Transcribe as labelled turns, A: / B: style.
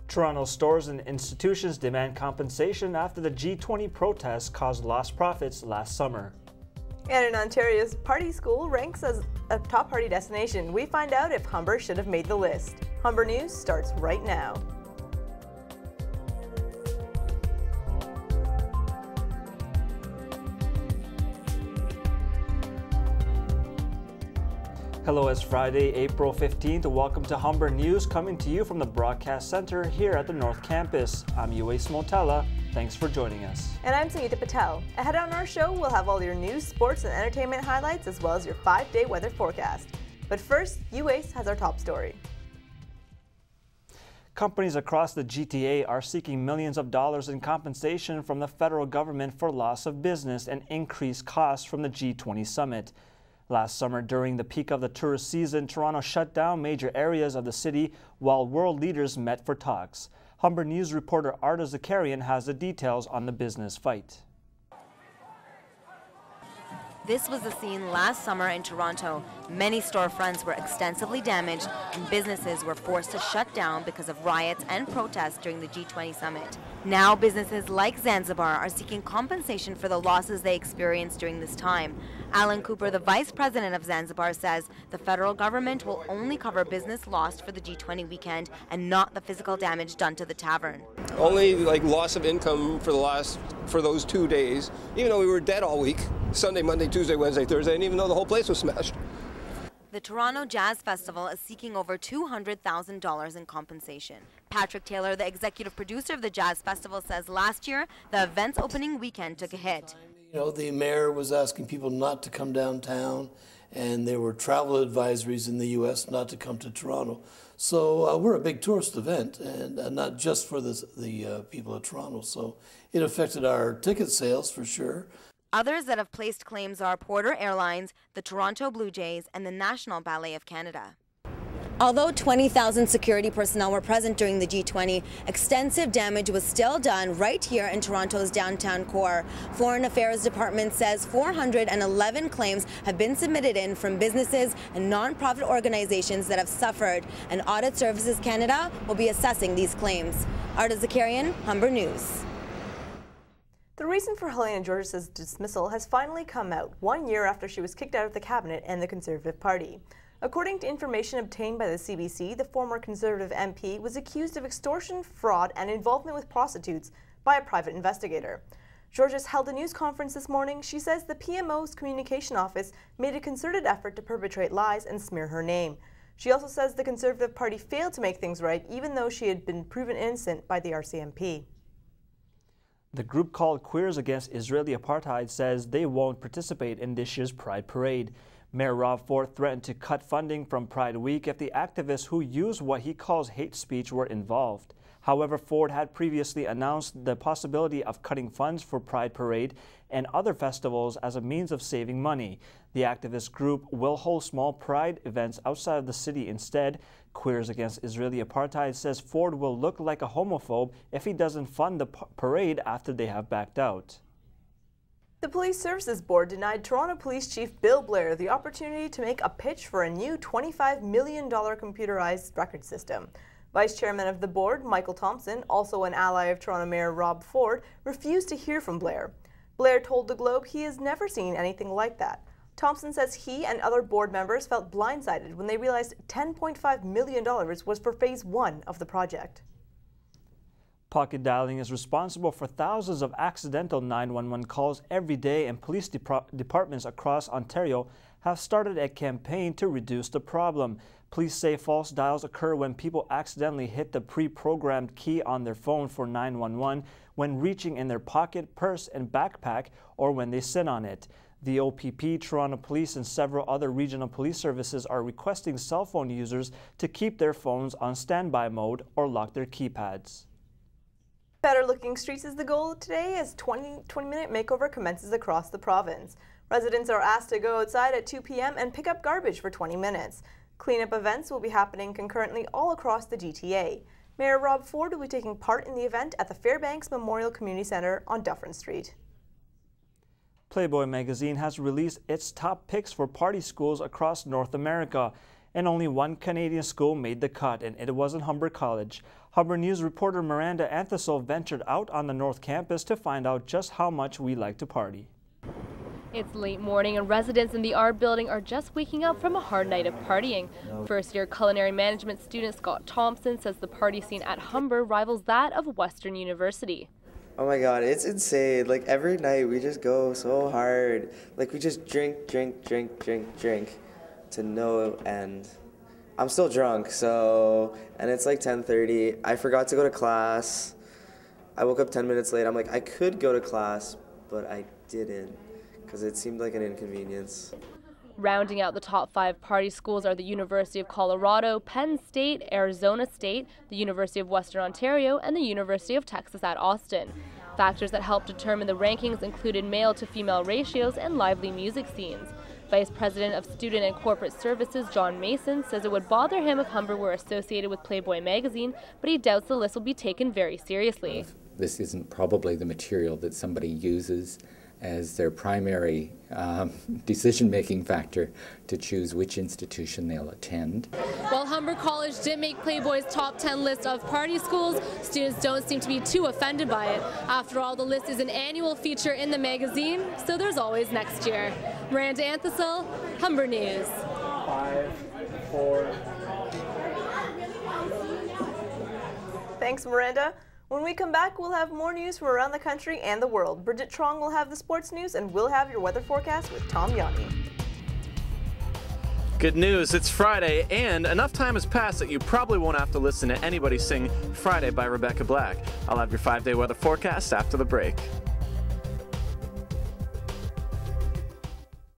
A: Toronto stores and institutions demand compensation after the G20 protests caused lost profits last summer.
B: And in Ontario's party school ranks as a top party destination. We find out if Humber should have made the list. Humber News starts right now.
A: Hello, it's Friday, April 15th. Welcome to Humber News, coming to you from the Broadcast Center here at the North Campus. I'm Uwais Motella. Thanks for joining us.
B: And I'm Sangeeta Patel. Ahead on our show, we'll have all your news, sports, and entertainment highlights, as well as your 5-day weather forecast. But first, Uwais has our top story.
A: Companies across the GTA are seeking millions of dollars in compensation from the federal government for loss of business and increased costs from the G20 summit. Last summer, during the peak of the tourist season, Toronto shut down major areas of the city while world leaders met for talks. Humber News reporter Arda Zakarian has the details on the business fight.
C: This was the scene last summer in Toronto. Many storefronts were extensively damaged and businesses were forced to shut down because of riots and protests during the G20 summit. Now businesses like Zanzibar are seeking compensation for the losses they experienced during this time. Alan Cooper, the vice president of Zanzibar, says the federal government will only cover business lost for the G20 weekend and not the physical damage done to the tavern.
D: Only like loss of income for those 2 days, even though we were dead all week, Sunday, Monday, Tuesday, Wednesday, Thursday, and even though the whole place was smashed.
C: The Toronto Jazz Festival is seeking over $200,000 in compensation. Patrick Taylor, the executive producer of the Jazz Festival, says last year the event's opening weekend took a hit.
E: You know, the mayor was asking people not to come downtown, and there were travel advisories in the U.S. not to come to Toronto. So we're a big tourist event, and not just for the people of Toronto. So it affected our ticket sales for sure.
C: Others that have placed claims are Porter Airlines, the Toronto Blue Jays, and the National Ballet of Canada. Although 20,000 security personnel were present during the G20, extensive damage was still done right here in Toronto's downtown core. Foreign Affairs Department says 411 claims have been submitted in from businesses and non-profit organizations that have suffered, and Audit Services Canada will be assessing these claims. Arda Zakarian, Humber News.
B: The reason for Helena Georges' dismissal has finally come out 1 year after she was kicked out of the cabinet and the Conservative Party. According to information obtained by the CBC, the former Conservative MP was accused of extortion, fraud, and involvement with prostitutes by a private investigator. Georges held a news conference this morning. She says the PMO's communication office made a concerted effort to perpetrate lies and smear her name. She also says the Conservative Party failed to make things right, even though she had been proven innocent by the RCMP.
A: The group called Queers Against Israeli Apartheid says they won't participate in this year's Pride Parade. Mayor Rob Ford threatened to cut funding from Pride Week if the activists who used what he calls hate speech were involved. However, Ford had previously announced the possibility of cutting funds for Pride Parade and other festivals as a means of saving money. The activist group will hold small Pride events outside of the city instead. Queers Against Israeli Apartheid says Ford will look like a homophobe if he doesn't fund the parade after they have backed out.
B: The Police Services Board denied Toronto Police Chief Bill Blair the opportunity to make a pitch for a new $25 million computerized record system. Vice Chairman of the board, Michael Thompson, also an ally of Toronto Mayor Rob Ford, refused to hear from Blair. Blair told the Globe he has never seen anything like that. Thompson says he and other board members felt blindsided when they realized $10.5 million was for Phase 1 of the project.
A: Pocket dialing is responsible for thousands of accidental 911 calls every day, and police departments across Ontario have started a campaign to reduce the problem. Police say false dials occur when people accidentally hit the pre-programmed key on their phone for 911 when reaching in their pocket, purse, and backpack, or when they sit on it. The OPP, Toronto Police, and several other regional police services are requesting cell phone users to keep their phones on standby mode or lock their keypads.
B: Better looking streets is the goal today as 20-minute makeover commences across the province. Residents are asked to go outside at 2 p.m. and pick up garbage for 20 minutes. Cleanup events will be happening concurrently all across the GTA. Mayor Rob Ford will be taking part in the event at the Fairbanks Memorial Community Centre on Dufferin Street.
A: Playboy magazine has released its top picks for party schools across North America. and only one Canadian school made the cut, and it wasn't Humber College. Humber News reporter Miranda Anthosol ventured out on the North Campus to find out just how much we like to party.
F: It's late morning and residents in the art building are just waking up from a hard night of partying. First-year culinary management student Scott Thompson says the party scene at Humber rivals that of Western University.
G: Oh my God, it's insane. Like every night we just go so hard. Like we just drink to no end. I'm still drunk, and it's like 10:30. I forgot to go to class. I woke up 10 minutes late. I'm like, I could go to class, but I didn't, because it seemed like an inconvenience.
F: Rounding out the top 5 party schools are the University of Colorado, Penn State, Arizona State, the University of Western Ontario, and the University of Texas at Austin. Factors that helped determine the rankings included male-to-female ratios and lively music scenes. Vice President of Student and Corporate Services John Mason says it would bother him if Humber were associated with Playboy magazine, but he doubts the list will be taken very seriously.
H: This isn't probably the material that somebody uses as their primary decision-making factor to choose which institution they'll attend.
F: While Humber College did make Playboy's top 10 list of party schools, students don't seem to be too offended by it. After all, the list is an annual feature in the magazine, so there's always next year. Miranda Anthosol, Humber News.
A: 5, 4.
B: Thanks, Miranda. When we come back, we'll have more news from around the country and the world. Bridget Trong will have the sports news, and we'll have your weather forecast with Tom Yanni.
I: Good news, it's Friday, and enough time has passed that you probably won't have to listen to anybody sing Friday by Rebecca Black. I'll have your 5-day weather forecast after the break.